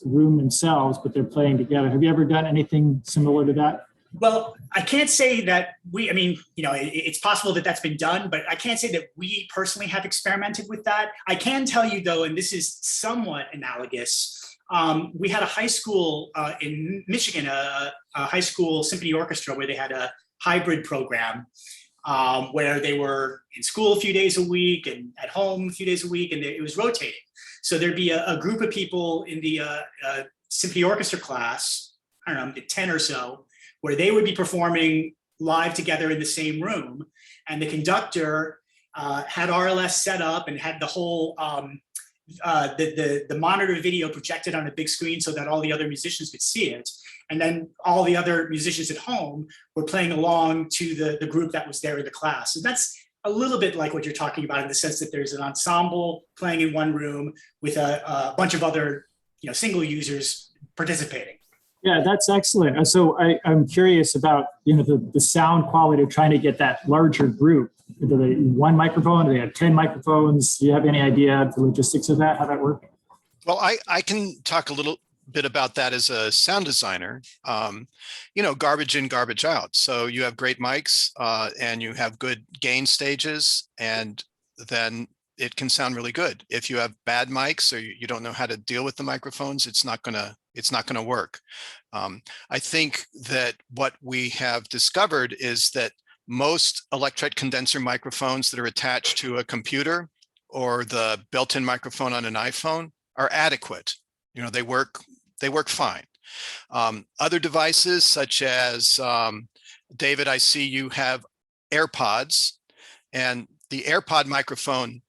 [SPEAKER 11] room themselves, but they're playing together. Have you ever done anything similar to that?
[SPEAKER 3] Well, I can't say that I mean, you know, it's possible that that's been done, but I can't say that we personally have experimented with that. I can tell you though, and this is somewhat analogous, we had a high school in Michigan, a high school symphony orchestra where they had a hybrid program where they were in school a few days a week and at home a few days a week, and it was rotating. So there'd be a group of people in the symphony orchestra class, I don't know, 10 or so, where they would be performing live together in the same room. And the conductor had RLS set up and had the whole, the monitor video projected on a big screen so that all the other musicians could see it. And then all the other musicians at home were playing along to the group that was there in the class. So that's a little bit like what you're talking about in the sense that there's an ensemble playing in one room with a bunch of other, you know, single users participating.
[SPEAKER 11] Yeah, that's excellent. So I'm curious about, you know, the sound quality of trying to get that larger group. Do they one microphone? Do they have 10 microphones? Do you have any idea of the logistics of that, how that works?
[SPEAKER 7] Well, I can talk a little bit about that as a sound designer. You know, garbage in, garbage out. So you have great mics and you have good gain stages, and then it can sound really good. If you have bad mics or you don't know how to deal with the microphones, it's not gonna work. I think that what we have discovered is that most electret condenser microphones that are attached to a computer or the built-in microphone on an iPhone are adequate. You know, they work fine. Other devices such as, David, I see you have AirPods, and the AirPod microphone,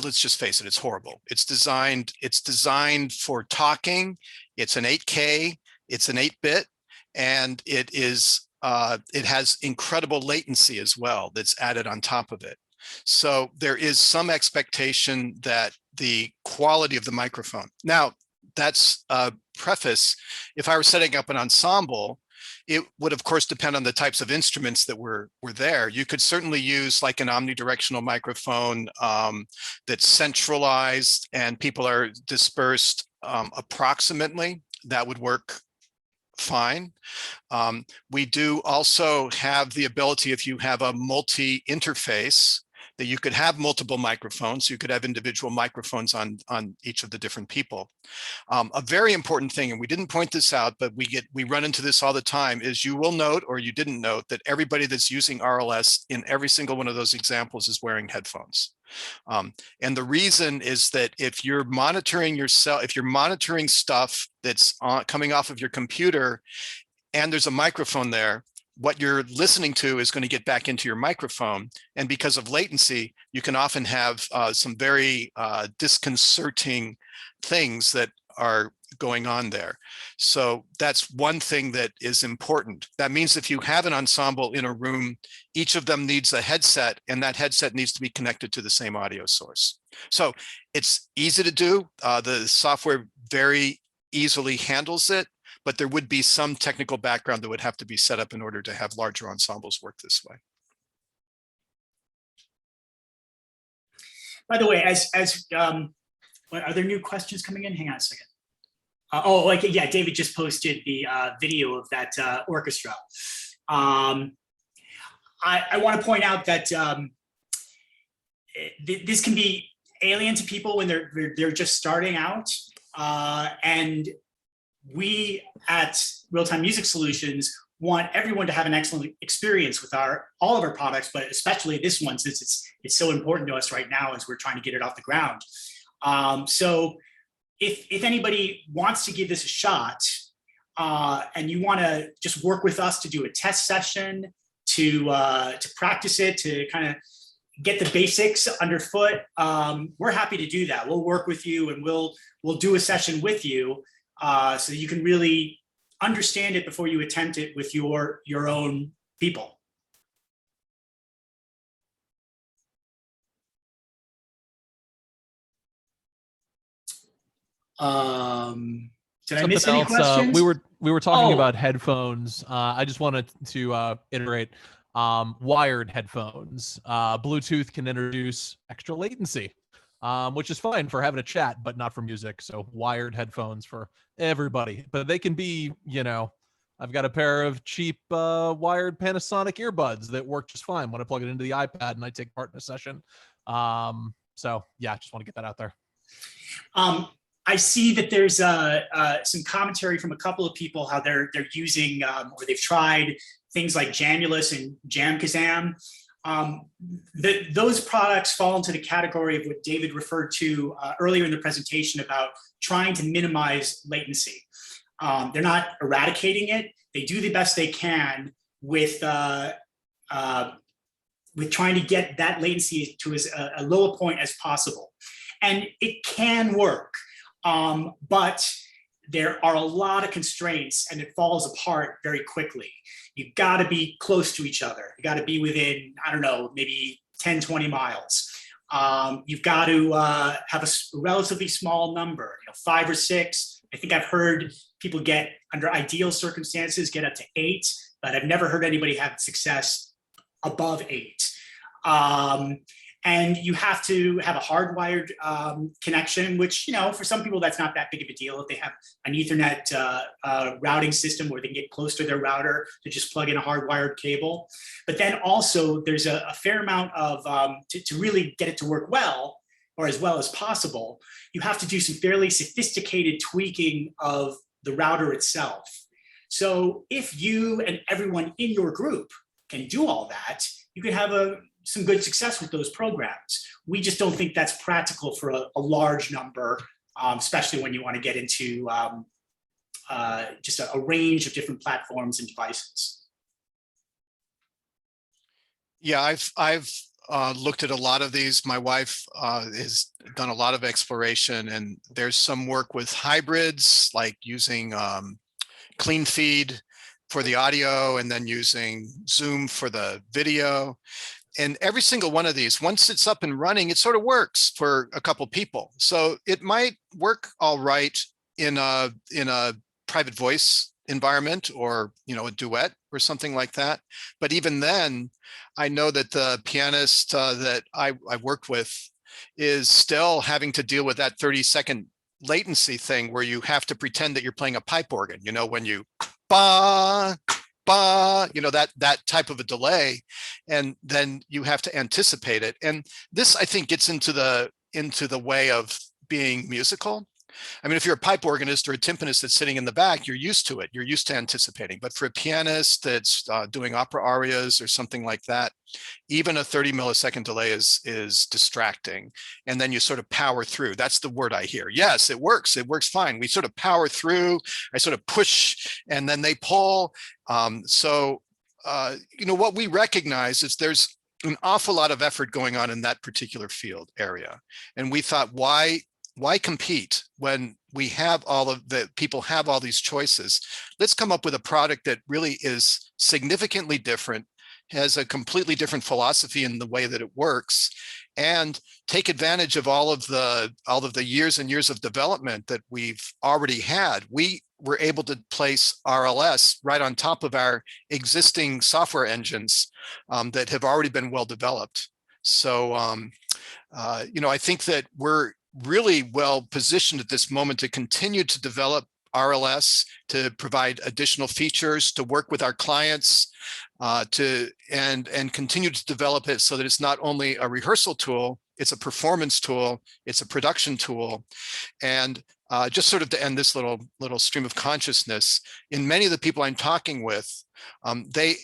[SPEAKER 7] let's just face it, it's horrible. It's designed for talking. It's an 8K, it's an 8-bit, and it has incredible latency as well that's added on top of it. So there is some expectation that the quality of the microphone. Now, that's a preface. If I were setting up an ensemble, it would of course depend on the types of instruments that were there. You could certainly use like an omnidirectional microphone that's centralized and people are dispersed approximately. That would work fine. We do also have the ability, if you have a multi-interface, that you could have multiple microphones. You could have individual microphones on each of the different people. A very important thing, and we didn't point this out, but we run into this all the time, is you will note, or you didn't note, that everybody that's using RLS in every single one of those examples is wearing headphones. And the reason is that if you're monitoring yourself, if you're monitoring stuff that's coming off of your computer and there's a microphone there, what you're listening to is going to get back into your microphone. And because of latency, you can often have some very disconcerting things that are going on there. So that's one thing that is important. That means if you have an ensemble in a room, each of them needs a headset, and that headset needs to be connected to the same audio source. So it's easy to do. The software very easily handles it, but there would be some technical background that would have to be set up in order to have larger ensembles work this way.
[SPEAKER 3] By the way, are there new questions coming in? Hang on a second. Yeah, David just posted the video of that orchestra. I want to point out that this can be alien to people when they're just starting out, and we at Realtime Music Solutions want everyone to have an excellent experience with all of our products, but especially this one, since it's so important to us right now as we're trying to get it off the ground. So if anybody wants to give this a shot, and you want to just work with us to do a test session, to practice it, to kind of get the basics underfoot, we're happy to do that. We'll work with you, and we'll do a session with you, so that you can really understand it before you attempt it with your own people. Did I miss any questions?
[SPEAKER 5] We were talking about headphones. I just wanted to iterate wired headphones. Bluetooth can introduce extra latency, which is fine for having a chat, but not for music. So wired headphones for everybody, but they can be, I've got a pair of cheap wired Panasonic earbuds that work just fine when I plug it into the iPad and I take part in a session. So yeah, just want to get that out there.
[SPEAKER 3] I see that there's some commentary from a couple of people how they're using or they've tried things like Jamulus and Jamkazam. Those products fall into the category of what David referred to earlier in the presentation about trying to minimize latency. They're not eradicating it. They do the best they can with trying to get that latency to as a low a point as possible. And it can work. But there are a lot of constraints and it falls apart very quickly. You've got to be close to each other. You got to be within, I don't know, maybe 10, 20 miles. You've got to have a relatively small number, 5 or 6. I think I've heard people get, under ideal circumstances, get up to 8, but I've never heard anybody have success above 8. And you have to have a hardwired connection, which, for some people, that's not that big of a deal. If they have an Ethernet routing system where they can get close to their router to just plug in a hardwired cable. But then also there's a fair amount of, to really get it to work well, or as well as possible, you have to do some fairly sophisticated tweaking of the router itself. So if you and everyone in your group can do all that, you can have some good success with those programs. We just don't think that's practical for a large number, especially when you want to get into just a range of different platforms and devices.
[SPEAKER 7] Yeah, I've looked at a lot of these. My wife has done a lot of exploration, and there's some work with hybrids, like using clean feed for the audio and then using Zoom for the video. And every single one of these, once it's up and running, it sort of works for a couple people. So it might work all right in a private voice environment, or a duet or something like that. But even then, I know that the pianist that I worked with is still having to deal with that 30-second latency thing where you have to pretend that you're playing a pipe organ, when you ba, that type of a delay, and then you have to anticipate it. And this, I think, gets into the way of being musical. I mean, if you're a pipe organist or a timpanist that's sitting in the back, you're used to it. You're used to anticipating. But for a pianist that's doing opera arias or something like that, even a 30-millisecond delay is distracting. And then you sort of power through. That's the word I hear. Yes, it works. It works fine. We sort of power through. I sort of push, and then they pull. So what we recognize is there's an awful lot of effort going on in that particular field area. And we thought, why compete when we have all of the people have all these choices? Let's come up with a product that really is significantly different, has a completely different philosophy in the way that it works, and take advantage of all of the years and years of development that we've already had. We were able to place RLS right on top of our existing software engines that have already been well developed. So, I think that we're really well positioned at this moment to continue to develop RLS, to provide additional features, to work with our clients, and continue to develop it so that it's not only a rehearsal tool, it's a performance tool, it's a production tool. And just sort of to end this little stream of consciousness, in many of the people I'm talking with, they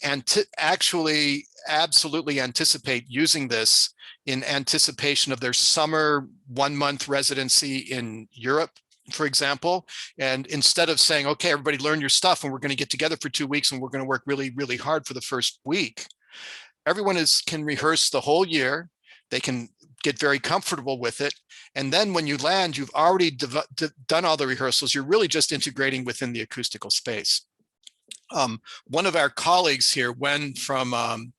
[SPEAKER 7] actually absolutely anticipate using this in anticipation of their summer 1-month residency in Europe, for example. And instead of saying, okay, everybody learn your stuff and we're going to get together for 2 weeks and we're going to work really, really hard for the first week, everyone can rehearse the whole year. They can get very comfortable with it. And then when you land, you've already done all the rehearsals. You're really just integrating within the acoustical space. One of our colleagues here, Wen from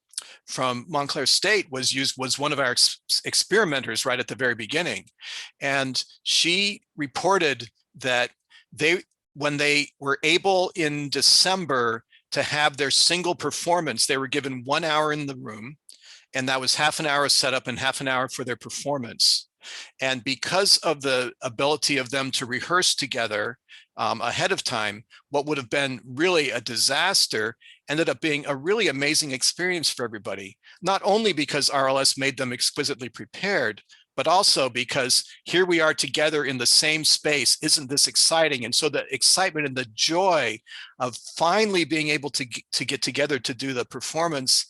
[SPEAKER 7] Montclair State, was one of our experimenters right at the very beginning. And she reported that when they were able in December to have their single performance, they were given 1 hour in the room, and that was half an hour of setup and half an hour for their performance. And because of the ability of them to rehearse together ahead of time, what would have been really a disaster ended up being a really amazing experience for everybody. Not only because RLS made them exquisitely prepared, but also because here we are together in the same space. Isn't this exciting? And so the excitement and the joy of finally being able to get together to do the performance,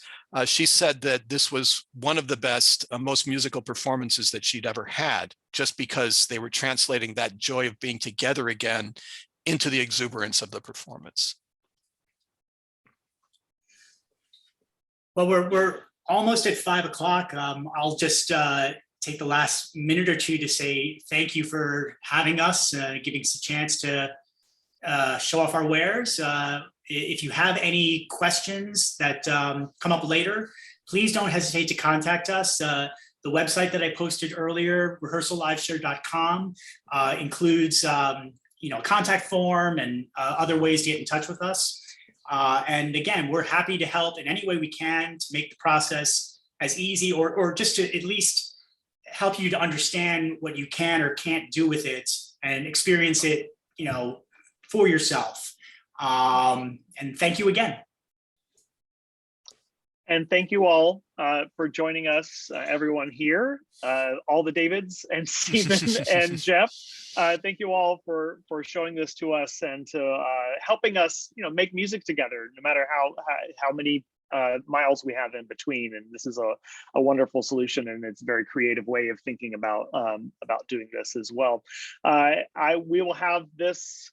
[SPEAKER 7] she said that this was one of the best, most musical performances that she'd ever had, just because they were translating that joy of being together again into the exuberance of the performance.
[SPEAKER 3] Well, we're almost at 5 o'clock. I'll just take the last minute or two to say thank you for having us, giving us a chance to show off our wares. If you have any questions that come up later, please don't hesitate to contact us. The website that I posted earlier, rehearsalliveshare.com, includes a contact form and other ways to get in touch with us. And again, we're happy to help in any way we can to make the process as easy or just to at least help you to understand what you can or can't do with it and experience it, for yourself. And thank you again.
[SPEAKER 1] And thank you all for joining us, everyone here, all the Davids and Stephen and Jeff. Thank you all for showing this to us and to helping us, make music together, no matter how many miles we have in between. And this is a wonderful solution, and it's a very creative way of thinking about doing this as well. We will have this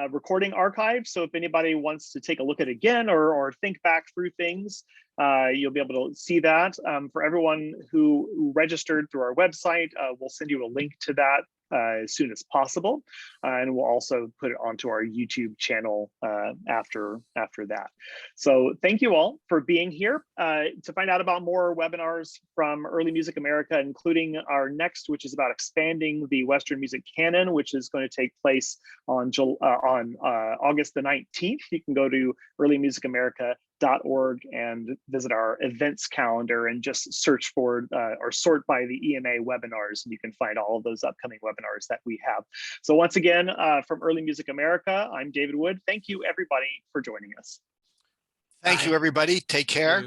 [SPEAKER 1] recording archive, so if anybody wants to take a look at it again or think back through things, you'll be able to see that. For everyone who registered through our website, we'll send you a link to that as soon as possible, and we'll also put it onto our YouTube channel after that. So thank you all for being here. To find out about more webinars from Early Music America, including our next, which is about expanding the Western music canon, which is going to take place on August the 19th, you can go to earlymusicamerica.org and visit our events calendar and just search for or sort by the EMA webinars, and you can find all of those upcoming webinars that we have. So once again, from Early Music America, I'm David Wood. Thank you, everybody, for joining us.
[SPEAKER 7] Thank you, everybody. Take care.